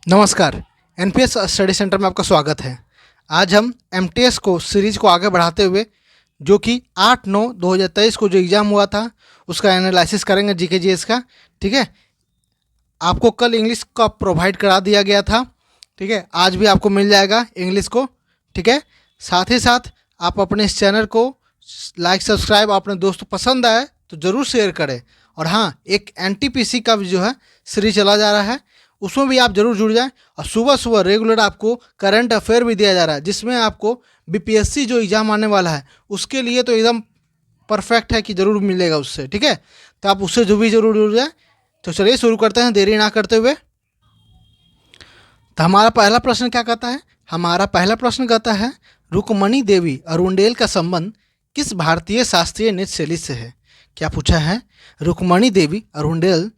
नमस्कार। NPS study centre में आपका स्वागत है। आज हम एमटीएस को सीरीज़ को आगे बढ़ाते हुए जो कि 8/9/2023 को जो एग्ज़ाम हुआ था उसका एनालिसिस करेंगे जीके जीएस का। ठीक है, आपको कल इंग्लिश का प्रोवाइड करा दिया गया था। ठीक है, आज भी आपको मिल जाएगा इंग्लिश को। ठीक है, साथ ही साथ आप अपने इस चैनल को लाइक सब्सक्राइब अपने दोस्तों पसंद आए तो ज़रूर शेयर करें। और हाँ, एक एनटीपीसी का भी जो है सीरीज चला जा रहा है, उसमें भी आप जरूर जुड़ जाएं। और सुबह सुबह रेगुलर आपको करंट अफेयर भी दिया जा रहा है, जिसमें आपको बीपीएससी जो एग्ज़ाम आने वाला है उसके लिए तो एकदम परफेक्ट है कि ज़रूर मिलेगा उससे। ठीक है, तो आप उससे जो भी जरूर जुड़ जाए। तो चलिए शुरू करते हैं देरी ना करते हुए। तो हमारा पहला प्रश्न क्या कहता है? हमारा पहला प्रश्न कहता है, रुक्मणी देवी अरुंडेल का संबंध किस भारतीय शास्त्रीय नृत्य शैली से है? क्या पूछा है? रुक्मणी देवी अरुंडेल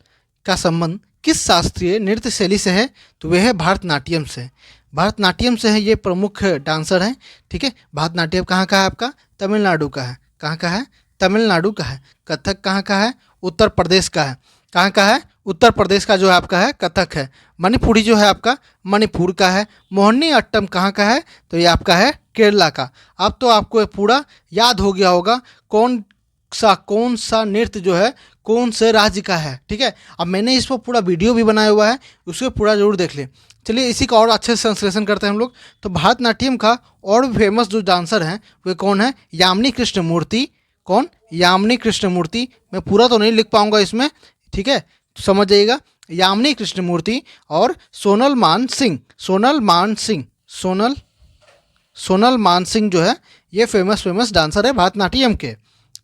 का संबंध किस शास्त्रीय नृत्य शैली से है? तो वह है भरतनाट्यम से। भरतनाट्यम से है, ये प्रमुख डांसर हैं। ठीक है, भरतनाट्यम कहाँ का है? आपका तमिलनाडु का है। कहाँ का है? तमिलनाडु का है। कथक कहाँ का है? उत्तर प्रदेश का है। कहाँ का है? उत्तर प्रदेश का जो है आपका है कथक है। मणिपुरी जो है आपका मणिपुर का है। मोहिनी अट्टम कहाँ का है? तो ये आपका है केरला का। अब तो आपको पूरा याद हो गया होगा कौन सा नृत्य जो है कौन से राज्य का है। ठीक है, अब मैंने इस पर पूरा वीडियो भी बनाया हुआ है, उसको पूरा जरूर देख लें। चलिए इसी का और अच्छे से संश्लेषण करते हैं हम लोग। तो भरतनाट्यम का और भी फेमस जो डांसर हैं वे कौन है? यामिनी कृष्णमूर्ति। कौन? यामिनी कृष्णमूर्ति। मैं पूरा तो नहीं लिख पाऊंगा इसमें, ठीक है, तो समझ जाइएगा। यामिनी कृष्णमूर्ति और सोनल मान सिंह। सोनल मान सिंह जो है ये फेमस डांसर है भरतनाट्यम के।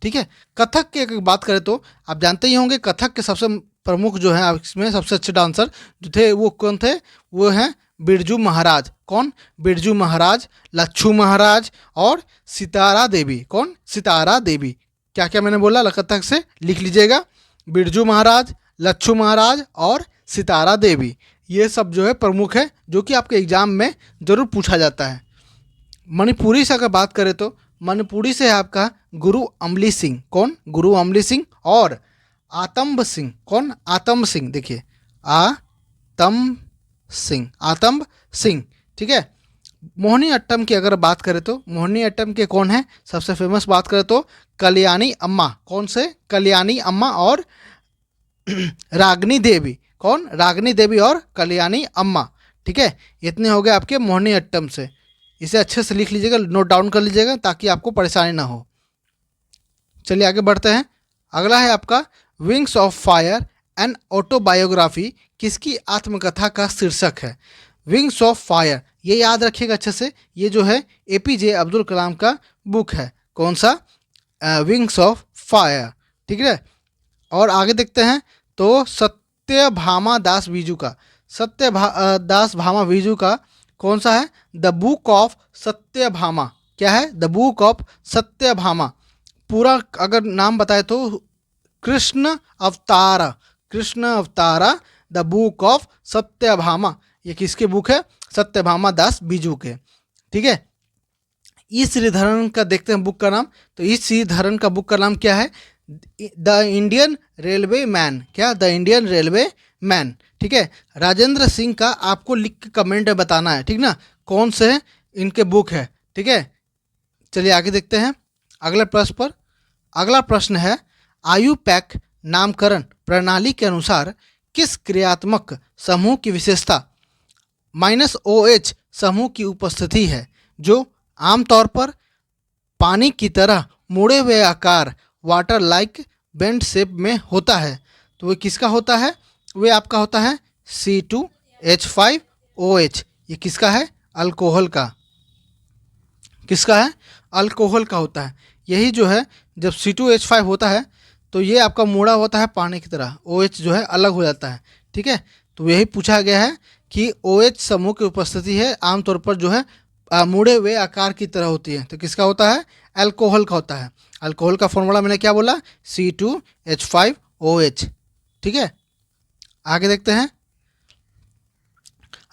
ठीक है, कथक की अगर बात करें तो आप जानते ही होंगे कथक के सबसे प्रमुख जो है इसमें सबसे अच्छे डांसर जो थे वो कौन थे? वो हैं बिरजू महाराज। कौन? बिरजू महाराज, लच्छू महाराज और सितारा देवी। कौन? सितारा देवी। क्या क्या मैंने बोला? कथक से लिख लीजिएगा। बिरजू महाराज, लच्छू महाराज और सितारा देवी, ये सब जो है प्रमुख है जो कि आपके एग्जाम में जरूर पूछा जाता है। मणिपुरी से अगर बात करें तो मणिपुरी से है आपका गुरु अमली सिंह। कौन? गुरु अमली सिंह और आतंब सिंह। कौन? आतंब सिंह। देखिए आतंब सिंह। ठीक है, मोहिनी अट्टम की अगर बात करें तो मोहिनी अट्टम के कौन है सबसे फेमस? बात करें तो कल्याणी अम्मा। कौन से? कल्याणी अम्मा और रागनी देवी। कौन? रागनी देवी और कल्याणी अम्मा। ठीक है, इतने हो गए आपके मोहिनी अट्टम से। इसे अच्छे से लिख लीजिएगा, नोट डाउन कर लीजिएगा ताकि आपको परेशानी ना हो। चलिए आगे बढ़ते हैं। अगला है आपका wings of fire an autobiography किसकी आत्मकथा का शीर्षक है? विंग्स ऑफ फायर, ये याद रखिएगा अच्छे से, ये जो है एपीजे अब्दुल कलाम का बुक है। कौन सा? Wings of fire. ठीक है, और आगे देखते हैं तो सत्यभामा दास बीजू का दास भामा बीजू का कौन सा है? The book of Satyabhama. क्या है? The book of Satyabhama. पूरा अगर नाम बताए तो Krishna Avatara the book of Satyabhama. ये किसके बुक है? सत्यभामा दास बीजू के। ठीक है, ई श्रीधरन का देखते हैं बुक का नाम। तो ई श्रीधरन का बुक का नाम क्या है? The Indian railway man. क्या? The Indian railway man. ठीक है, राजेंद्र सिंह का आपको लिख के कमेंट में बताना है, ठीक ना, कौन से इनके बुक है। ठीक है, चलिए आगे देखते हैं अगले प्रश्न पर। अगला प्रश्न है, आयु पैक नामकरण प्रणाली के अनुसार किस क्रियात्मक समूह की विशेषता -OH समूह की उपस्थिति है जो आमतौर पर पानी की तरह मुड़े हुए आकार वाटर लाइक बेंड शेप में होता है? तो वो किसका होता है? वे आपका होता है C2H5OH। ये किसका है? अल्कोहल का। किसका है? अल्कोहल का होता है। यही जो है जब C2H5 होता है तो ये आपका मुड़ा होता है पानी की तरह, OH जो है अलग हो जाता है। ठीक है, तो यही पूछा गया है कि OH समूह की उपस्थिति है आमतौर पर जो है मुड़े हुए आकार की तरह होती है। तो किसका होता है? अल्कोहल का होता है। अल्कोहल का फॉर्मूला मैंने क्या बोला? C2H5OH। ठीक है, आगे देखते हैं।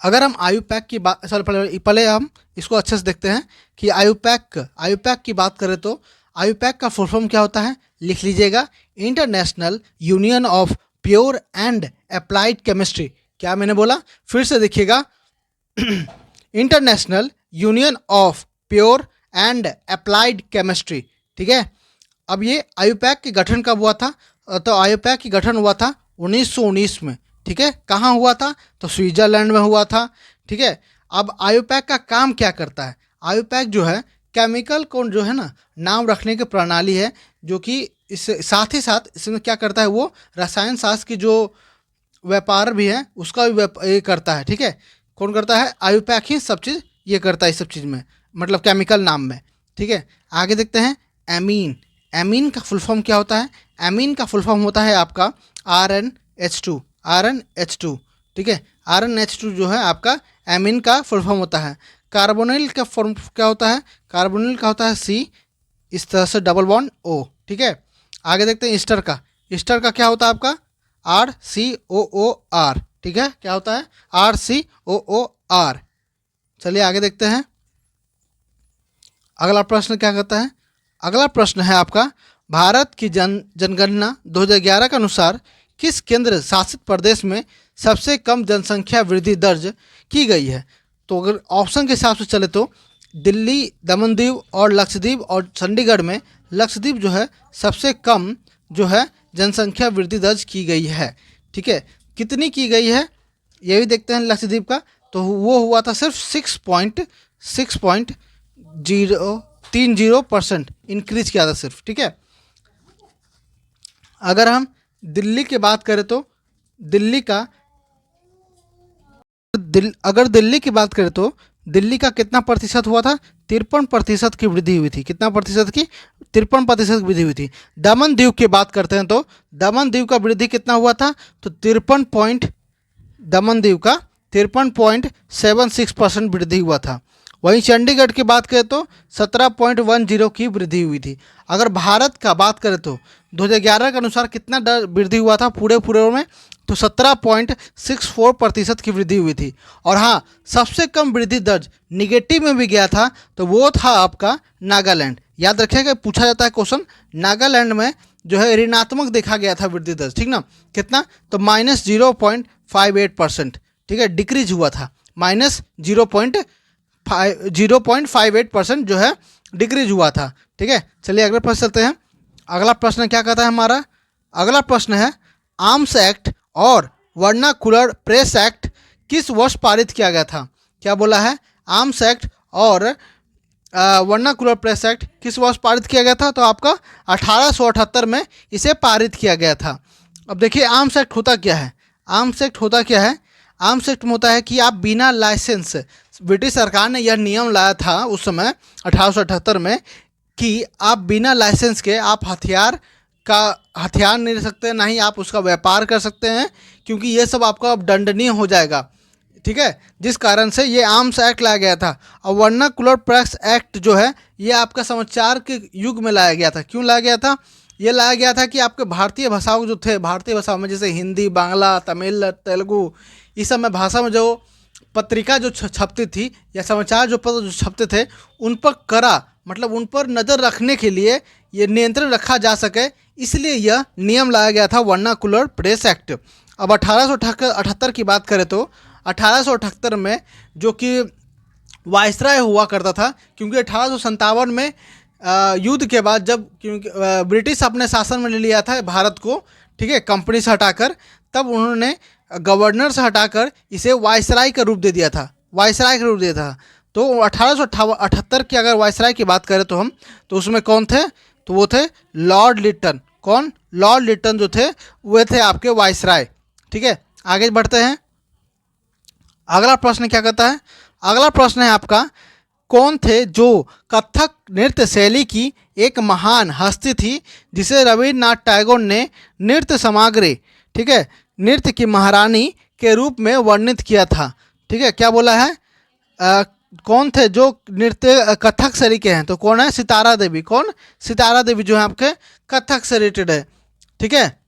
अगर हम आयु पैक की बात पहले हम इसको अच्छे से देखते हैं कि आयु पैक की बात करें तो आयु पैक का फुल फॉर्म क्या होता है? लिख लीजिएगा, international union of pure and applied chemistry. क्या मैंने बोला, फिर से देखिएगा, international union of pure and applied chemistry, ठीक है। अब ये आयुपैक के गठन कब हुआ था, तो आयुपैक की गठन हुआ था 1919 में, ठीक है। कहाँ हुआ था, तो स्विट्जरलैंड में हुआ था, ठीक है। अब आयुपैक का काम क्या करता है, आयुपैक जो है केमिकल को जो है ना नाम रखने की प्रणाली है, जो कि इस साथ ही साथ इसमें क्या करता है, वो रसायन शास्त्र की जो व्यापार भी है उसका भी ये करता है, ठीक है। कौन करता है, आयुपैक ही सब चीज़ ये करता है इस सब चीज़ में, मतलब केमिकल नाम में, ठीक है। आगे देखते हैं एमीन। एमीन का फुल फॉर्म क्या होता है, एमीन का फुल फॉर्म होता है आपका RnH2, RnH2, ठीक है। RnH2 जो है आपका एमीन का फुल फॉर्म होता है। कार्बोनिल का फॉर्म क्या होता है, कार्बोनिल का होता है C, इस तरह से डबल बॉन्ड O, ठीक है। आगे देखते हैं ईस्टर का। ईस्टर का क्या होता है आपका RCOOR, ठीक है। क्या होता है RCOOR। चलिए आगे देखते हैं, अगला प्रश्न क्या कहता है। अगला प्रश्न है आपका, भारत की जनगणना 2011 के अनुसार किस केंद्र शासित प्रदेश में सबसे कम जनसंख्या वृद्धि दर्ज की गई है। तो अगर ऑप्शन के हिसाब से चले तो दिल्ली, दमन दीव और लक्षद्वीप और चंडीगढ़ में लक्षद्वीप जो है सबसे कम जो है जनसंख्या वृद्धि दर्ज की गई है, ठीक है। कितनी की गई है ये भी देखते हैं लक्षद्वीप का, तो वो हुआ था सिर्फ 6.30% इंक्रीज किया था सिर्फ, ठीक है। अगर हम दिल्ली की बात करें तो दिल्ली का अगर दिल्ली की बात करें तो दिल्ली का कितना प्रतिशत हुआ था, 53% की वृद्धि हुई थी। कितना प्रतिशत की, 53% की वृद्धि हुई थी। दमन दीव की बात करते हैं तो दमन दीव का वृद्धि कितना हुआ था, तो दमन दीव का 53.76% वृद्धि हुआ था। वहीं चंडीगढ़ की बात करें तो 17.10 की वृद्धि हुई थी। अगर भारत का बात करें तो 2011 के अनुसार कितना वृद्धि हुआ था पूरे में, तो 17.64% की वृद्धि हुई थी। और हाँ, सबसे कम वृद्धि दर्ज निगेटिव में भी गया था, तो वो था आपका नागालैंड। याद रखिएगा, पूछा जाता है क्वेश्चन, नागालैंड में जो है ऋणात्मक देखा गया था वृद्धि दर्ज, ठीक ना। कितना, तो -0.58%, ठीक है, डिक्रीज हुआ था, -0.58% जो है डिक्रीज हुआ था, ठीक है। चलिए अगले प्रश्न चलते हैं। अगला प्रश्न क्या कहता है हमारा, अगला प्रश्न है आर्म्स एक्ट और वर्नाकुलर प्रेस एक्ट किस वर्ष पारित किया गया था। क्या बोला है, आर्म्स एक्ट और वर्नाकुलर प्रेस एक्ट किस वर्ष पारित किया गया था, तो आपका 1878 में इसे पारित किया गया था। अब देखिए आर्म्स एक्ट होता क्या है, आर्म्स एक्ट होता क्या है, आर्म्स एक्ट में होता है कि आप बिना लाइसेंस, ब्रिटिश सरकार ने यह नियम लाया था उस समय 1878 में कि आप बिना लाइसेंस के आप हथियार नहीं ले सकते, ना ही आप उसका व्यापार कर सकते हैं, क्योंकि ये सब आपका अब दंडनीय हो जाएगा, ठीक है। जिस कारण से ये आर्म्स एक्ट लाया गया था। और वर्नाकुलर प्रेस एक्ट जो है ये आपका समाचार के युग में लाया गया था। क्यों लाया गया था, ये लाया गया था कि आपके भारतीय भाषाओं जो थे, भारतीय भाषाओं में जैसे हिंदी, बांग्ला, तमिल, तेलुगु, इस सब में भाषा में जो पत्रिका जो छपती थी या समाचार जो पत्र जो छपते थे, उन पर कड़ा, मतलब उन पर नज़र रखने के लिए ये नियंत्रण रखा जा सके, इसलिए यह नियम लाया गया था वर्नाकुलर प्रेस एक्ट। अब 1878 की बात करें तो 1878 में जो कि वायसराय हुआ करता था, क्योंकि 1857 में युद्ध के बाद जब क्योंकि ब्रिटिश अपने शासन में ले लिया था भारत को, ठीक है, कंपनी से हटाकर, तब उन्होंने गवर्नर से हटाकर इसे वायसराय का रूप दे दिया था, वायसराय का रूप दिया था। तो 1878 की अगर वायसराय की बात करें तो हम, तो उसमें कौन थे, तो वो थे लॉर्ड लिटन। कौन, लॉर्ड लिटन जो थे वे थे आपके वायसराय, ठीक है। आगे बढ़ते हैं, अगला प्रश्न क्या कहता है, अगला प्रश्न है आपका, कौन थे जो कथक नृत्य शैली की एक महान हस्ती थी जिसे रविन्द्रनाथ टैगोर ने नृत्य सामग्री, ठीक है, नृत्य की महारानी के रूप में वर्णित किया था, ठीक है। क्या बोला है, कौन थे जो नृत्य कथक शैली के हैं, तो कौन है, सितारा देवी। कौन, सितारा देवी जो है आपके कथक से रिलेटेड है, ठीक है।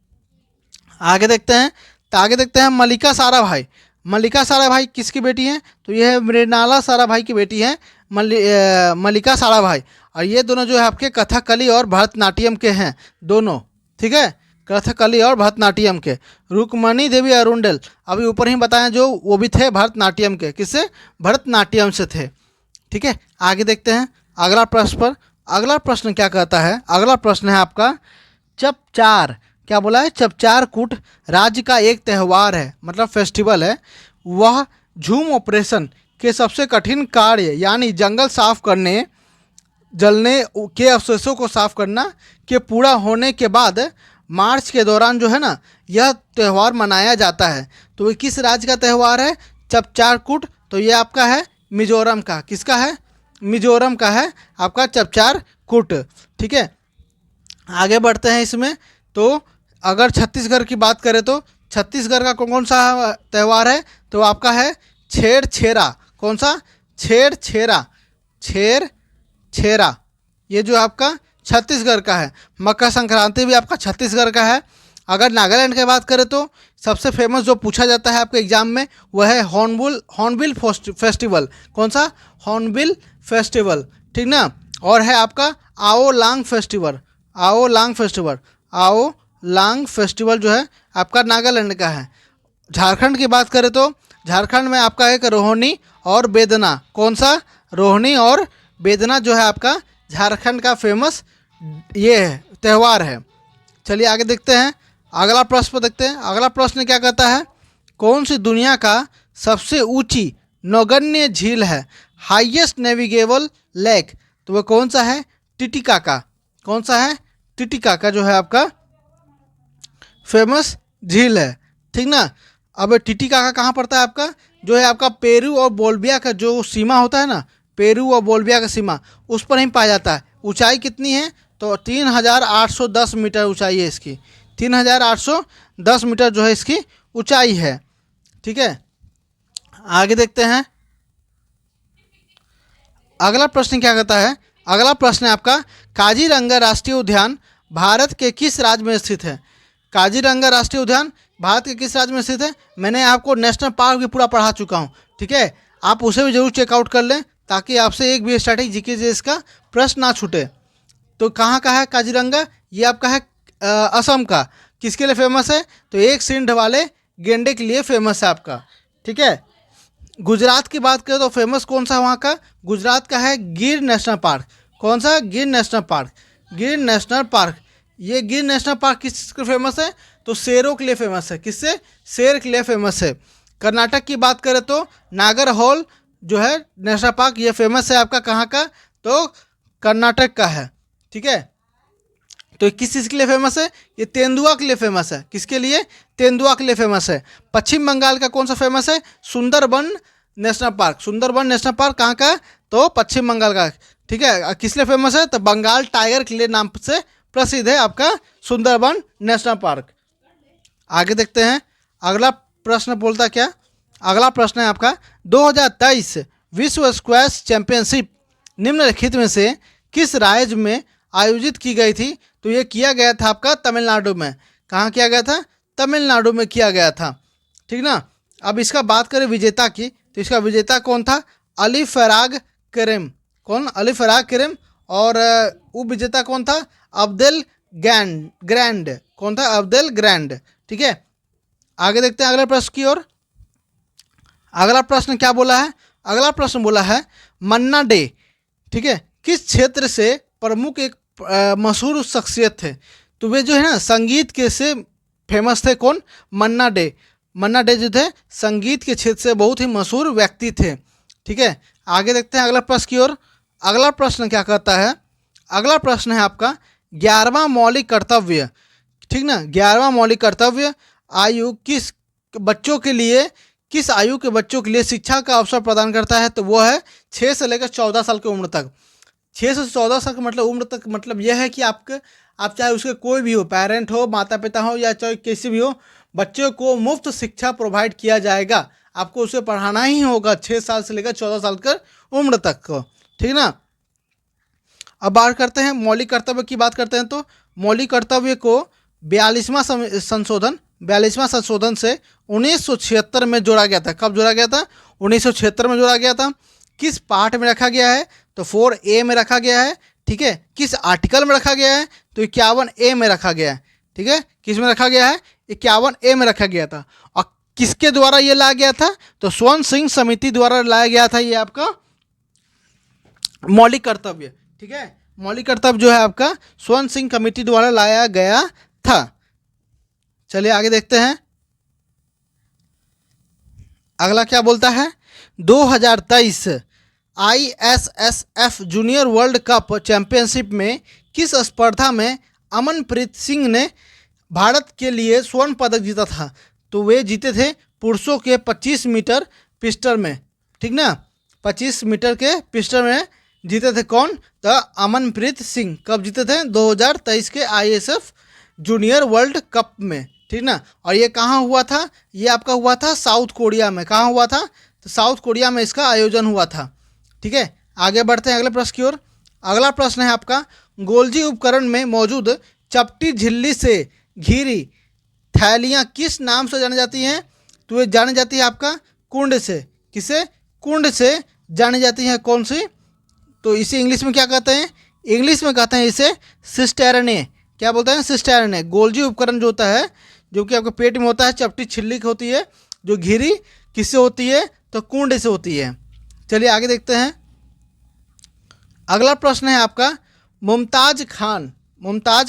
आगे देखते हैं, तो आगे देखते हैं मल्लिका साराभाई। मल्लिका साराभाई किसकी बेटी हैं, तो ये है मृणाला साराभाई की बेटी हैं मल्लिका साराभाई। और ये दोनों जो है आपके कथकली और भरतनाट्यम के हैं दोनों, ठीक है। कथकली और भरतनाट्यम के। रुक्मणी देवी अरुंडल अभी ऊपर ही बताएं जो वो भी थे भरतनाट्यम के, किससे? भरतनाट्यम से थे। ठीक है, आगे देखते हैं अगला प्रश्न पर। अगला प्रश्न क्या कहता है? अगला प्रश्न है आपका चपचार। क्या बोला है? चपचार कूट राज्य का एक त्यौहार है, मतलब फेस्टिवल है। वह झूम ऑपरेशन के सबसे कठिन कार्य यानी जंगल साफ करने, जलने के अवशेषों को साफ करना के पूरा होने के बाद मार्च के दौरान जो है ना यह त्यौहार मनाया जाता है। तो ये किस राज्य का त्यौहार है? चपचार कूट। तो ये आपका है मिजोरम का। किसका है? मिजोरम का है आपका चपचार कूट। ठीक है, आगे बढ़ते हैं इसमें। तो अगर छत्तीसगढ़ की बात करें तो छत्तीसगढ़ का कौन सा त्यौहार है? तो आपका है छेरछेरा। कौन सा? छेरछेरा। छेरछेरा ये जो आपका छत्तीसगढ़ का है। मकर संक्रांति भी आपका छत्तीसगढ़ का है। अगर नागालैंड की बात करें तो सबसे फेमस जो पूछा जाता है आपके एग्जाम में वह है हॉर्नबिल फेस्टिवल। कौन सा? Hornbill festival. ठीक ना। और है आपका आओ लांग फेस्टिवल। आओ लांग फेस्टिवल। आओ लांग फेस्टिवल जो है आपका नागालैंड का है। झारखंड की बात करें तो झारखंड में आपका एक रोहिणी और बेदना। कौन सा? रोहिणी और बेदना जो है आपका झारखंड का फेमस ये है त्यौहार है। चलिए आगे देखते हैं, अगला प्रश्न देखते हैं। अगला प्रश्न क्या कहता है? कौन सी दुनिया का सबसे ऊंची नौगण्य झील है? Highest navigable lake. तो वह कौन सा है? टिटिकाका। कौन सा है? टिटिकाका जो है आपका फेमस झील है। ठीक ना। अब टिटिकाका कहाँ पड़ता है? आपका जो है आपका पेरू और बोल्विया का जो सीमा होता है ना, पेरू और बोल्विया का सीमा, उस पर ही पाया जाता है। ऊंचाई कितनी है? तो 3810 मीटर ऊंचाई है इसकी। 3810 मीटर जो है इसकी ऊंचाई है। ठीक है, आगे देखते हैं अगला प्रश्न क्या कहता है। अगला प्रश्न है आपका काजीरंगा राष्ट्रीय उद्यान भारत के किस राज्य में स्थित है? काजीरंगा राष्ट्रीय उद्यान भारत के किस राज्य में स्थित है? मैंने आपको नेशनल पार्क भी पूरा पढ़ा चुका हूँ। ठीक है, आप उसे भी जरूर चेकआउट कर लें ताकि आपसे एक भी स्टैटिक जीके इसका प्रश्न ना छूटे। तो कहाँ का है काजीरंगा? ये आपका है असम का। किसके लिए फेमस है? तो एक सींग वाले गेंडे के लिए फेमस है आपका। ठीक है, गुजरात की बात करें तो फेमस कौन सा वहाँ का? गुजरात का है गिर नेशनल पार्क। कौन सा? गिर नेशनल पार्क। गिर नेशनल पार्क। ये गिर नेशनल पार्क किसके फेमस है? तो शेरों के लिए फेमस है। किससे? शेर के लिए फेमस है। कर्नाटक की बात करें तो नागरहोल जो है नेशनल पार्क, ये फेमस है आपका कहाँ का? तो कर्नाटक का है। ठीक है, तो किस चीज़ के लिए फेमस है? ये तेंदुआ के लिए फेमस है। किसके लिए? तेंदुआ के लिए फेमस है। पश्चिम बंगाल का कौन सा फेमस है? Sundarban national park. Sundarban national park कहाँ का? तो पश्चिम बंगाल का। ठीक है, किस लिए फेमस है? तो बंगाल टाइगर के लिए नाम से प्रसिद्ध है आपका सुंदरबन नेशनल पार्क। आगे देखते हैं अगला प्रश्न बोलता क्या। अगला प्रश्न है आपका 2023 विश्व स्क्वैश चैंपियनशिप निम्नलिखित में से किस राज्य में आयोजित की गई थी? तो ये किया गया था आपका तमिलनाडु में। कहाँ किया गया था? तमिलनाडु में किया गया था। ठीक ना। अब इसका बात करें विजेता की, तो इसका विजेता कौन था? अली फराग करीम। कौन? अली फराग करीम। और उप विजेता कौन था? Abdel grand. कौन था? Abdel grand. ठीक है, आगे देखते हैं अगले प्रश्न की ओर। अगला प्रश्न क्या बोला है? अगला प्रश्न बोला है मन्ना डे। ठीक है, किस क्षेत्र से प्रमुख एक मशहूर शख्सियत थे? तो वे जो है ना संगीत के से फेमस थे। कौन? मन्ना डे। मन्ना डे जो थे संगीत के क्षेत्र से बहुत ही मशहूर व्यक्ति थे। ठीक है, आगे देखते हैं अगला प्रश्न की ओर। अगला प्रश्न क्या कहता है? अगला प्रश्न है आपका 11वां मौलिक कर्तव्य। ठीक ना, 11वां मौलिक कर्तव्य आयु किस बच्चों के लिए, किस आयु के बच्चों के लिए शिक्षा का अवसर प्रदान करता है? तो वो है 6 से लेकर 14 साल की उम्र तक। 6 से 14 साल का मतलब उम्र तक मतलब यह है कि आप चाहे उसके कोई भी हो, पेरेंट हो, माता पिता हो या चाहे किसी भी हो, बच्चों को मुफ्त शिक्षा प्रोवाइड किया जाएगा। आपको उसे पढ़ाना ही होगा 6 साल से लेकर 14 साल की उम्र तक को। ठीक ना। अब बात करते हैं मौलिक कर्तव्य की बात करते हैं। तो मौलिक कर्तव्य को 42वां संशोधन से 1976 में जोड़ा गया था। कब जोड़ा गया था? 1976 में जोड़ा गया था। किस पार्ट में रखा गया है? तो 4A में रखा गया है। ठीक है, किस आर्टिकल में रखा गया है? तो 51A में रखा गया है। ठीक है, किस में रखा गया है? 51A में रखा गया था। और किसके द्वारा ये लाया गया था? तो स्वर्ण सिंह समिति द्वारा लाया गया था ये आपका मौलिक कर्तव्य। ठीक है, मौलिक कर्तव्य जो है आपका स्वर्ण सिंह कमेटी द्वारा लाया गया था। चलिए आगे देखते हैं, अगला क्या बोलता है? 2023 ISSF junior world cup championship में किस स्पर्धा में अमनप्रीत सिंह ने भारत के लिए स्वर्ण पदक जीता था? तो वे जीते थे पुरुषों के 25 मीटर पिस्टल में। ठीक ना, 25 मीटर के पिस्टल में जीते थे कौन? तो अमनप्रीत सिंह। कब जीते थे? 2023 के ISSF जूनियर वर्ल्ड कप में। ठीक ना, और ये कहाँ हुआ था? ये आपका हुआ था साउथ कोरिया में। कहाँ हुआ था? तो साउथ कोरिया में इसका आयोजन हुआ था। ठीक है, आगे बढ़ते हैं अगले प्रश्न की ओर। अगला प्रश्न है आपका, गोल्जी उपकरण में मौजूद चपटी झिल्ली से घिरी थैलियाँ किस नाम से जानी जाती हैं? तो ये जानी जाती है आपका कुंड से। किसे? कुंड से जानी जाती है। कौन सी? तो इसे इंग्लिश में क्या कहते हैं? इंग्लिश में कहते हैं इसे सिस्टेरने। क्या बोलते हैं? सिस्टेरने। गोल्जी उपकरण जो होता है, जो कि आपके पेट में होता है, चपटी छिल्ली की होती है, जो घिरी किससे होती है? तो कुंड से होती है। चलिए आगे देखते हैं, अगला प्रश्न है आपका, मुमताज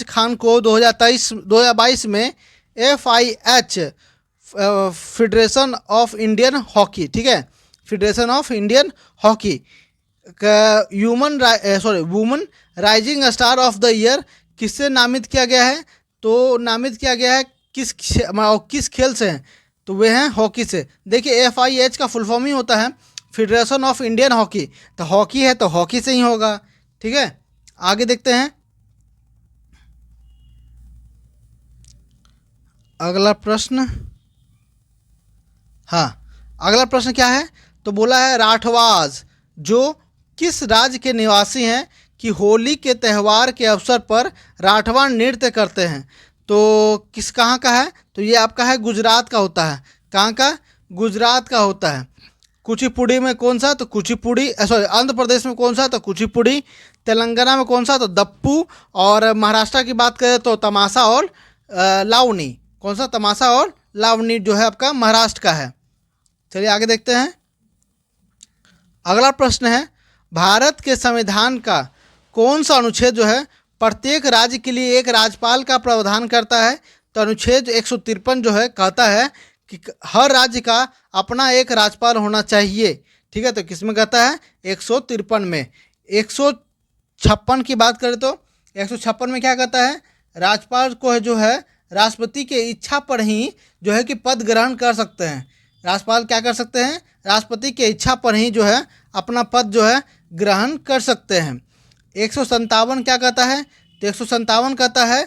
खान को 2022 में FIH federation of Indian hockey, ठीक है, federation of Indian hockey woman rising star of the year किससे नामित किया गया है? तो नामित किया गया है किस खेल से हैं? तो वे हैं हॉकी से। देखिए FIH का फुल फॉर्म ही होता है फेडरेशन ऑफ इंडियन हॉकी, तो हॉकी है तो हॉकी से ही होगा। ठीक है, आगे देखते हैं, अगला प्रश्न। हाँ, अगला प्रश्न क्या है? तो बोला है राठवाज जो किस राज्य के निवासी हैं कि होली के त्यौहार के अवसर पर राठवा नृत्य करते हैं? तो कहाँ का है? तो ये आपका है गुजरात का होता है। कहाँ का? गुजरात का होता है। कुचिपुड़ी में कौन सा? तो कुचिपुड़ी, सॉरी आंध्र प्रदेश में कौन सा? तो कुचिपुड़ी। तेलंगाना में कौन सा? तो दप्पू। और महाराष्ट्र की बात करें तो तमाशा और लावनी। कौन सा? तमाशा और लावनी जो है आपका महाराष्ट्र का है। चलिए आगे देखते हैं, अगला प्रश्न है, भारत के संविधान का कौन सा अनुच्छेद जो है प्रत्येक राज्य के लिए एक राज्यपाल का प्रावधान करता है? तो अनुच्छेद 153 जो है कहता है कि हर राज्य का अपना एक राज्यपाल होना चाहिए। ठीक है, तो किसमें कहता है? 153 में। 156 की बात करें तो 156 में क्या कहता है? राज्यपाल को जो है राष्ट्रपति के इच्छा पर ही जो है कि पद ग्रहण कर सकते हैं। राज्यपाल क्या कर सकते हैं? राष्ट्रपति के इच्छा पर ही जो है अपना पद जो है ग्रहण कर सकते हैं। 157 क्या कहता है? तो 157 कहता है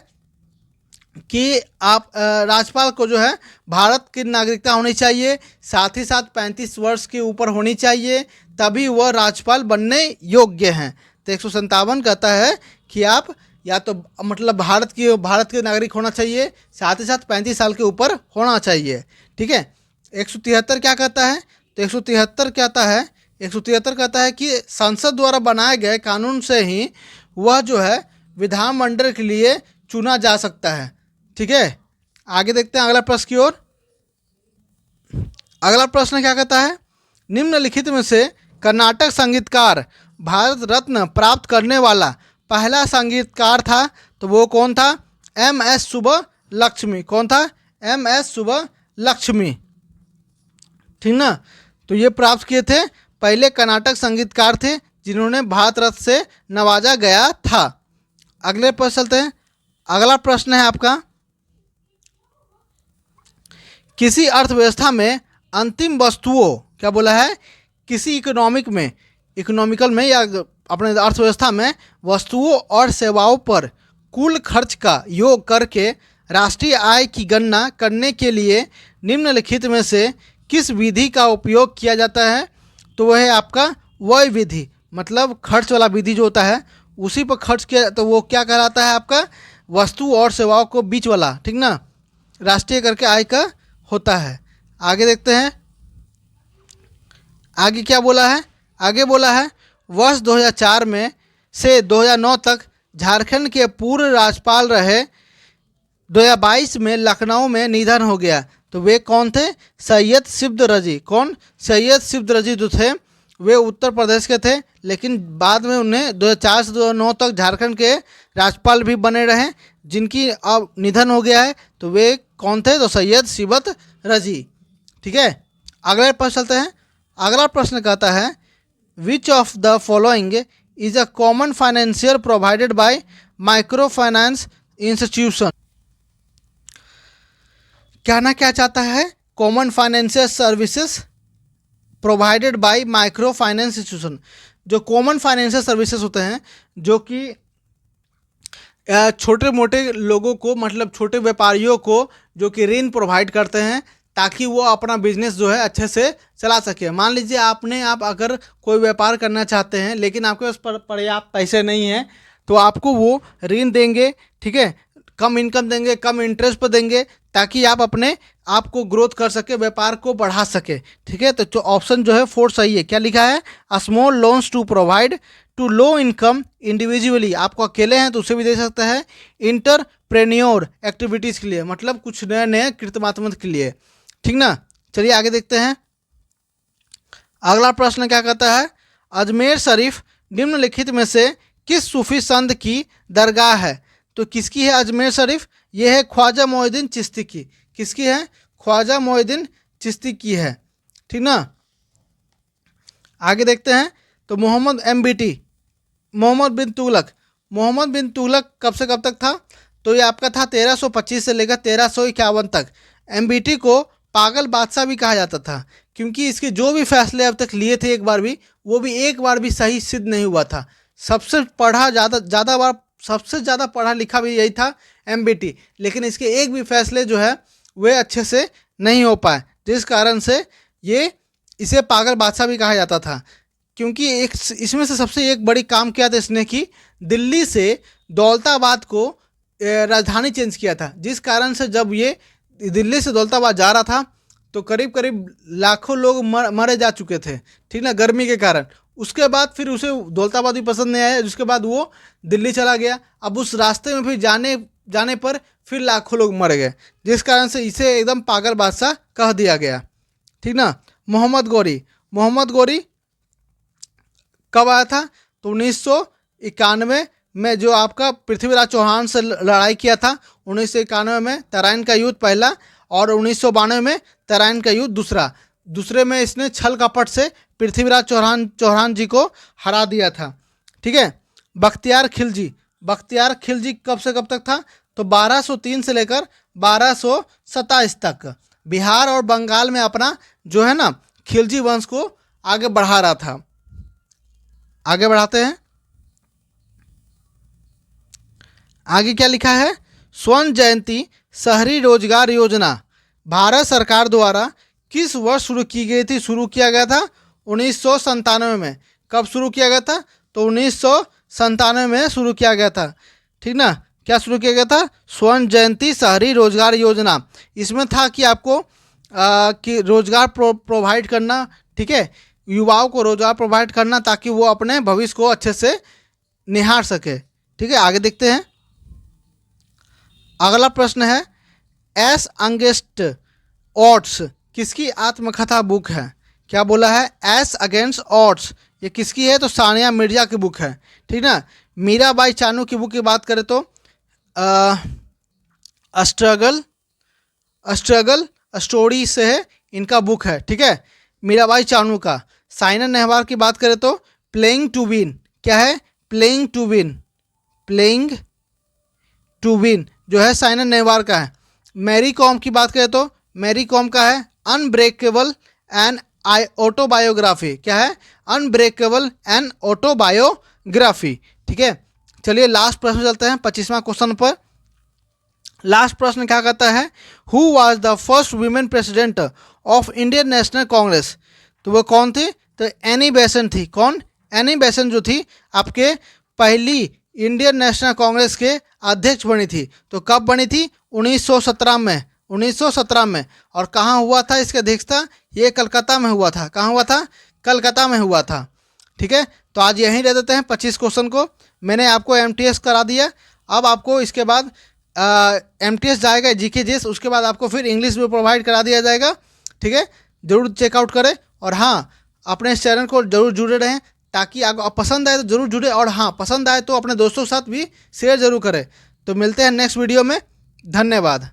कि आप राज्यपाल को जो है भारत की नागरिकता होनी चाहिए, साथ ही साथ 35 वर्ष के ऊपर होनी चाहिए, तभी वह राज्यपाल बनने योग्य हैं। तो 157 कहता है कि आप या तो मतलब भारत के नागरिक होना चाहिए, साथ ही साथ 35 साल के ऊपर होना चाहिए। ठीक है, 173 क्या कहता है? तो 173 कहता है कि संसद द्वारा बनाए गए कानून से ही वह जो है विधानमंडल के लिए चुना जा सकता है। ठीक है, आगे देखते हैं अगला प्रश्न की ओर। अगला प्रश्न क्या कहता है? निम्नलिखित में से कर्नाटक संगीतकार भारत रत्न प्राप्त करने वाला पहला संगीतकार था, तो वो कौन था? MS सुब्बलक्ष्मी। कौन था? MS सुब्बलक्ष्मी। ठीक ना, तो ये प्राप्त किए थे, पहले कर्नाटक संगीतकार थे जिन्होंने भारत रत्न से नवाजा गया था। अगले प्रश्न चलते हैं, अगला प्रश्न है आपका, किसी अर्थव्यवस्था में अंतिम वस्तुओं, क्या बोला है? किसी इकोनॉमिकल में या अपने अर्थव्यवस्था में वस्तुओं और सेवाओं पर कुल खर्च का योग करके राष्ट्रीय आय की गणना करने के लिए निम्नलिखित में से किस विधि का उपयोग किया जाता है? तो वह है आपका व्यय विधि, मतलब खर्च वाला विधि जो होता है उसी पर खर्च किया, तो वो क्या कहलाता है? आपका वस्तु और सेवाओं को बीच वाला, ठीक ना, राष्ट्रीय करके आय का होता है। आगे देखते हैं, आगे क्या बोला है? आगे बोला है वर्ष 2004 में से 2009 तक झारखंड के पूर्व राज्यपाल रहे 2022 में लखनऊ में निधन हो गया। तो वे कौन थे? सैयद सिब्द रजी। कौन? सैयद सिब्द रजी जो थे वे उत्तर प्रदेश के थे, लेकिन बाद में उन्हें 2004 से 2009 तक झारखंड के राज्यपाल भी बने रहे, जिनकी अब निधन हो गया है। तो वे कौन थे? तो सैयद सिबत रजी। ठीक है, अगले प्रश्न चलते हैं। अगला प्रश्न कहता है which of the following is a common financial provided by micro finance institution. कहना क्या चाहता है? Common financial services provided by micro finance institution. जो कॉमन फाइनेंशियल सर्विसेज होते हैं, जो कि छोटे मोटे लोगों को, मतलब छोटे व्यापारियों को जो कि ऋण प्रोवाइड करते हैं ताकि वो अपना बिजनेस जो है अच्छे से चला सके। मान लीजिए आप अगर कोई व्यापार करना चाहते हैं लेकिन आपके पास पर्याप्त पैसे नहीं हैं, तो आपको वो ऋण देंगे। ठीक है, कम इनकम देंगे, कम इंटरेस्ट पर देंगे, ताकि आप अपने आप को ग्रोथ कर सके, व्यापार को बढ़ा सके। ठीक है, तो ऑप्शन जो है 4 सही है। क्या लिखा है? Small loans to provide to low income individually. आपको अकेले हैं तो उसे भी दे सकते हैं। इंटरप्रेन्योर एक्टिविटीज़ के लिए, मतलब कुछ नए नए कृतमात्मक के लिए। ठीक ना, चलिए आगे देखते हैं। अगला प्रश्न क्या कहता है? अजमेर शरीफ निम्नलिखित में से किस सूफी संत की दरगाह है? तो किसकी है अजमेर शरीफ? ये है ख्वाजा मोइनुद्दीन चिश्ती की। किसकी है? ख्वाजा मोइनुद्दीन चिश्ती की है। ठीक ना, आगे देखते हैं। तो मोहम्मद MBT, मोहम्मद बिन तुगलक। मोहम्मद बिन तुगलक कब से कब तक था? तो ये आपका था 1325 से लेकर 1351 तक। MBT को पागल बादशाह भी कहा जाता था, क्योंकि इसके जो भी फैसले अब तक लिए थे वो भी एक बार भी सही सिद्ध नहीं हुआ था। सबसे ज़्यादा पढ़ा लिखा भी यही था MBT, लेकिन इसके एक भी फैसले जो है वे अच्छे से नहीं हो पाए, जिस कारण से इसे पागल बादशाह भी कहा जाता था। क्योंकि इसमें से सबसे एक बड़ी काम किया था इसने कि दिल्ली से दौलताबाद को राजधानी चेंज किया था, जिस कारण से जब ये दिल्ली से दौलताबाद जा रहा था तो करीब करीब लाखों लोग मरे जा चुके थे। ठीक ना, गर्मी के कारण। उसके बाद फिर उसे दौलताबाद भी पसंद नहीं आया, जिसके बाद वो दिल्ली चला गया। अब उस रास्ते में फिर जाने पर फिर लाखों लोग मर गए, जिस कारण से इसे एकदम पागल बादशाह कह दिया गया। ठीक ना, मोहम्मद गौरी कब आया था? तो 1991 में, जो आपका पृथ्वीराज चौहान से लड़ाई किया था। 1991 में तराइन का युद्ध पहला, और 1992 में तराइन का युद्ध दूसरे में इसने छल कपट से पृथ्वीराज चौहान जी को हरा दिया था। ठीक है, बख्तियार खिलजी कब से कब तक था? तो 1203 से लेकर 1227 तक बिहार और बंगाल में अपना जो है ना खिलजी वंश को आगे बढ़ा रहा था। आगे बढ़ाते हैं। आगे क्या लिखा है? स्वर्ण जयंती शहरी रोजगार योजना भारत सरकार द्वारा किस वर्ष शुरू की गई थी? शुरू किया गया था 1997 में। कब शुरू किया गया था? तो 1997 में शुरू किया गया था। ठीक ना, क्या शुरू किया गया था? स्वर्ण जयंती शहरी रोजगार योजना। इसमें था कि आपको कि रोजगार प्रोवाइड करना। ठीक है, युवाओं को रोजगार प्रोवाइड करना ताकि वो अपने भविष्य को अच्छे से निहार सके। ठीक है, आगे देखते हैं। अगला प्रश्न है एस अगेंस्ट ऑड्स किसकी आत्मकथा बुक है? क्या बोला है? एस अगेंस्ट ऑड्स, ये किसकी है? तो सानिया मिर्जा की बुक है। ठीक ना, मीराबाई चानू की बुक की बात करें तो स्ट्रगल स्टोरी से है इनका बुक है। ठीक है, मीराबाई चानू का। साइना नेहवाल की बात करें तो प्लेइंग टू विन। क्या है? प्लेइंग टू विन जो है साइना नेहवाल का है। मैरी कॉम की बात करें तो मैरी कॉम का है अनब्रेकेबल एंड ऑटोबायोग्राफी। क्या है? Unbreakable and autobiography. ठीक है, चलिए लास्ट प्रश्न चलते हैं 25वां क्वेश्चन पर। लास्ट प्रश्न क्या कहता है? Who was the first women president of Indian national Congress? तो वो कौन थी? तो एनी बेसेंट थी। कौन? एनी बेसेंट जो थी आपके पहली इंडियन नेशनल कांग्रेस के अध्यक्ष बनी थी। तो कब बनी थी? 1917 में। 1917 में। और कहाँ हुआ था इसका अध्यक्षता? ये कलकत्ता में हुआ था। कहाँ हुआ था? कलकत्ता में हुआ था। ठीक है, तो आज यहीं रह देते हैं 25 क्वेश्चन को। मैंने आपको MTS करा दिया। अब आपको इसके बाद MTS जाएगा GK उसके बाद आपको फिर इंग्लिश भी प्रोवाइड करा दिया जाएगा। ठीक है, ज़रूर चेकआउट करें। और हाँ, अपने इस चैनल को जरूर जुड़े रहें ताकि आपको पसंद आए तो ज़रूर जुड़े, और हाँ पसंद आए तो अपने दोस्तों के साथ भी शेयर ज़रूर करें। तो मिलते हैं नेक्स्ट वीडियो में। धन्यवाद।